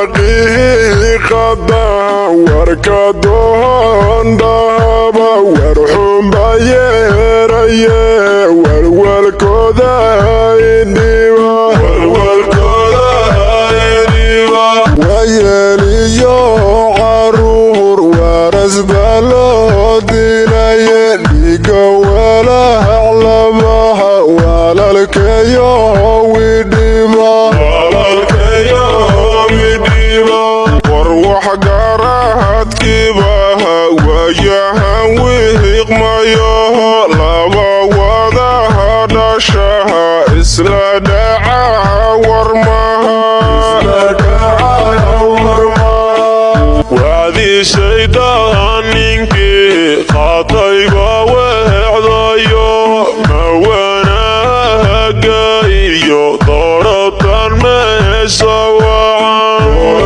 daqiiqada warkadoon dhaba warxun baa yeeraye walwalkooda idhiba wayeeliyo caruur waras baa loo dilaye dhiga walahaclamaha walalkeyo widhiba war wax garaadkiibaha waayahan wiiqmayo laba wadaha dhashaha isla dhaca warmaha wacdii shaydaan ninkii qaatayba weecdayo mawanaaga iyo dooratan meesha wacan